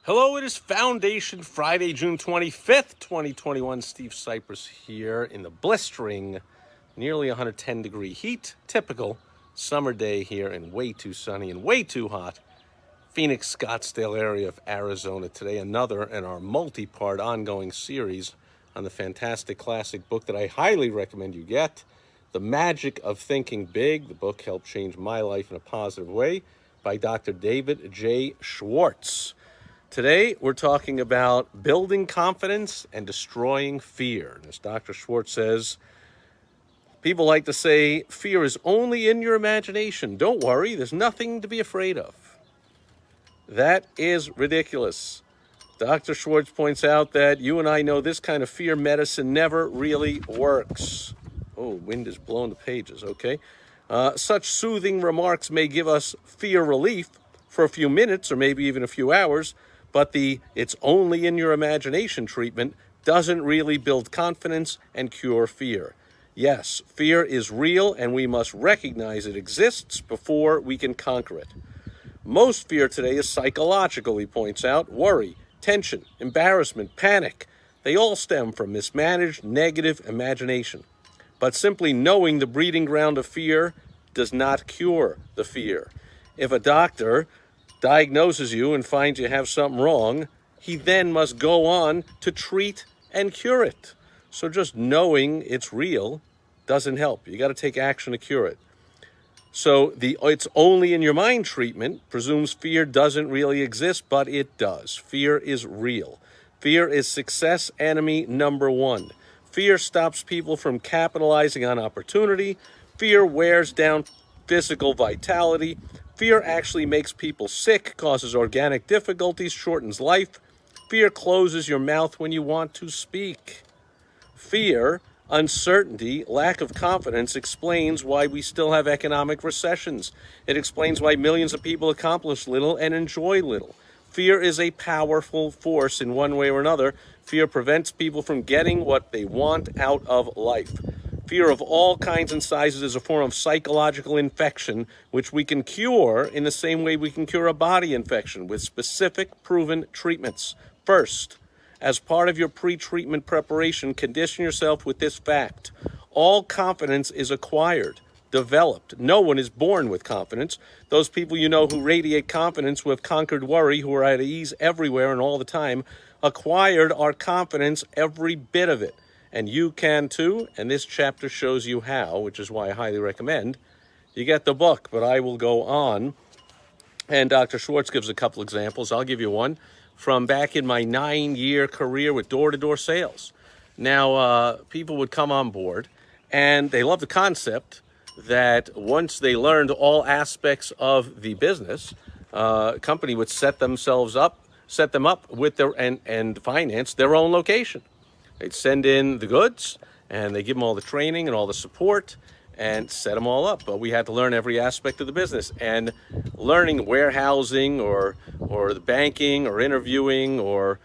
Hello, it is Foundation Friday, June 25th, 2021. Steve Sipress here in the blistering, nearly 110-degree heat. Typical summer day here in way too sunny and way too hot Phoenix, Scottsdale area of Arizona today. Another in our multi-part ongoing series on the fantastic classic book that I highly recommend you get, The Magic of Thinking Big. The book helped change my life in a positive way by Dr. David J. Schwartz. Today, we're talking about building confidence and destroying fear. As Dr. Schwartz says, people like to say, fear is only in your imagination. Don't worry, there's nothing to be afraid of. That is ridiculous. Dr. Schwartz points out that you and I know this kind of fear medicine never really works. Oh, wind is blowing the pages, okay. Such soothing remarks may give us fear relief for a few minutes or maybe even a few hours, but the "it's only in your imagination" treatment doesn't really build confidence and cure fear. Yes, fear is real, and we must recognize it exists before we can conquer it. Most fear today is psychological, he points out. Worry, tension, embarrassment, panic. They all stem from mismanaged, negative imagination. But simply knowing the breeding ground of fear does not cure the fear. If a doctor diagnoses you and finds you have something wrong, he then must go on to treat and cure it. So just knowing it's real doesn't help. You got to take action to cure it. So the "it's only in your mind" treatment presumes fear doesn't really exist, but it does. Fear is real. Fear is success enemy number one. Fear stops people from capitalizing on opportunity. Fear wears down physical vitality. Fear actually makes people sick, causes organic difficulties, shortens life. Fear closes your mouth when you want to speak. Fear, uncertainty, lack of confidence explains why we still have economic recessions. It explains why millions of people accomplish little and enjoy little. Fear is a powerful force in one way or another. Fear prevents people from getting what they want out of life. Fear of all kinds and sizes is a form of psychological infection, which we can cure in the same way we can cure a body infection with specific proven treatments. First, as part of your pre-treatment preparation, condition yourself with this fact. All confidence is acquired, developed. No one is born with confidence. Those people you know who radiate confidence, who have conquered worry, who are at ease everywhere and all the time, acquired our confidence, every bit of it. And you can too, and this chapter shows you how, which is why I highly recommend you get the book. But I will go on, and Dr. Schwartz gives a couple examples. I'll give you one from back in my 9-year career with door-to-door sales. Now, people would come on board, and they loved the concept that once they learned all aspects of the business, a company would set them up with their and finance their own location. They'd send in the goods, and they give them all the training and all the support and set them all up. But we had to learn every aspect of the business. And learning warehousing or the banking or interviewing or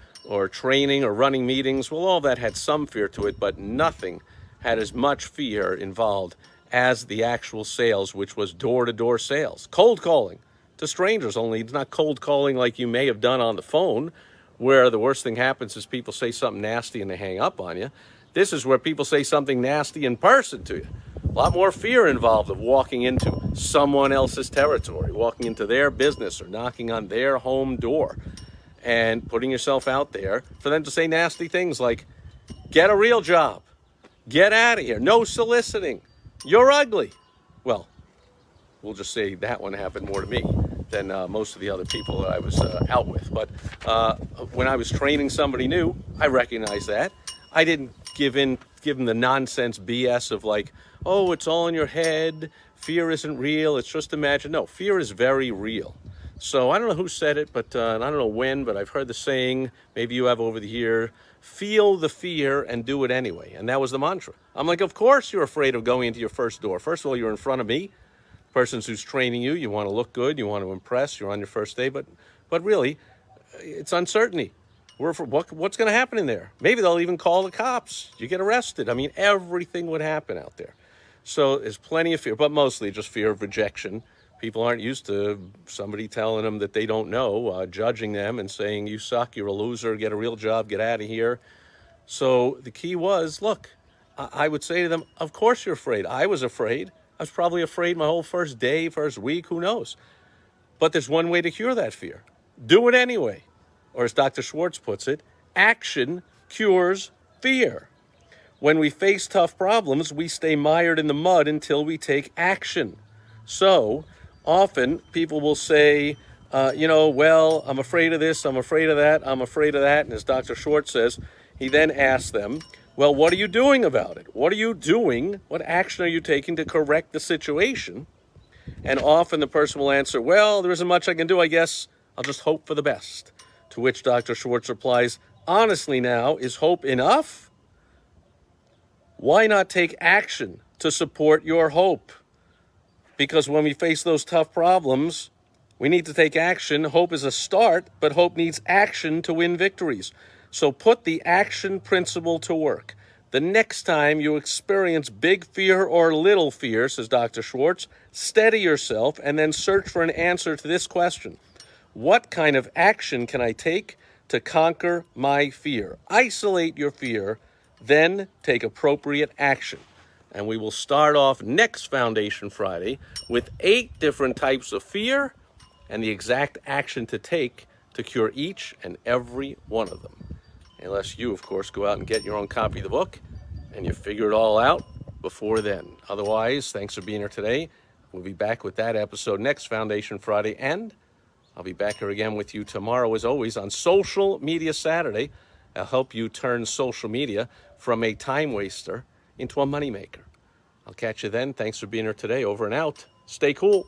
training or running meetings, well, all that had some fear to it, but nothing had as much fear involved as the actual sales, which was door-to-door sales. Cold calling to strangers, only it's not cold calling like you may have done on the phone, where the worst thing happens is people say something nasty and they hang up on you. This is where people say something nasty in person to you. A lot more fear involved of walking into someone else's territory, walking into their business or knocking on their home door and putting yourself out there for them to say nasty things like, "Get a real job. Get out of here. No soliciting. You're ugly." Well, we'll just say that one happened more to me than most of the other people that I was out with. But when I was training somebody new, I recognized that. I didn't give them the nonsense BS of like, "Oh, it's all in your head. Fear isn't real. It's just imagined." No, fear is very real. So I don't know who said it, but I don't know when, but I've heard the saying, maybe you have over the year, "Feel the fear and do it anyway." And that was the mantra. I'm like, of course you're afraid of going into your first door. First of all, you're in front of me. Person who's training you, you want to look good, you want to impress, you're on your first day, but really, it's uncertainty. What's going to happen in there? Maybe they'll even call the cops. You get arrested. I mean, everything would happen out there. So there's plenty of fear, but mostly just fear of rejection, People aren't used to somebody telling them that they don't know, judging them and saying, you suck, you're a loser, get a real job, get out of here. So the key was, look, I would say to them, of course you're afraid. I was afraid. I was probably afraid my whole first day, first week, who knows? But there's one way to cure that fear. Do it anyway. Or as Dr. Schwartz puts it, action cures fear. When we face tough problems, we stay mired in the mud until we take action. So often people will say, well, I'm afraid of this, I'm afraid of that, I'm afraid of that. And as Dr. Schwartz says, he then asks them, well, what are you doing about it? What are you doing? What action are you taking to correct the situation? And often the person will answer, well, there isn't much I can do, I guess. I'll just hope for the best. To which Dr. Schwartz replies, honestly now, is hope enough? Why not take action to support your hope? Because when we face those tough problems, we need to take action. Hope is a start, but hope needs action to win victories. So put the action principle to work. The next time you experience big fear or little fear, says Dr. Schwartz, steady yourself and then search for an answer to this question. What kind of action can I take to conquer my fear? Isolate your fear, then take appropriate action. And we will start off next Foundation Friday with 8 different types of fear and the exact action to take to cure each and every one of them. Unless you, of course, go out and get your own copy of the book and you figure it all out before then. Otherwise, thanks for being here today. We'll be back with that episode next Foundation Friday, and I'll be back here again with you tomorrow, as always, on Social Media Saturday. I'll help you turn social media from a time waster into a moneymaker. I'll catch you then. Thanks for being here today. Over and out. Stay cool.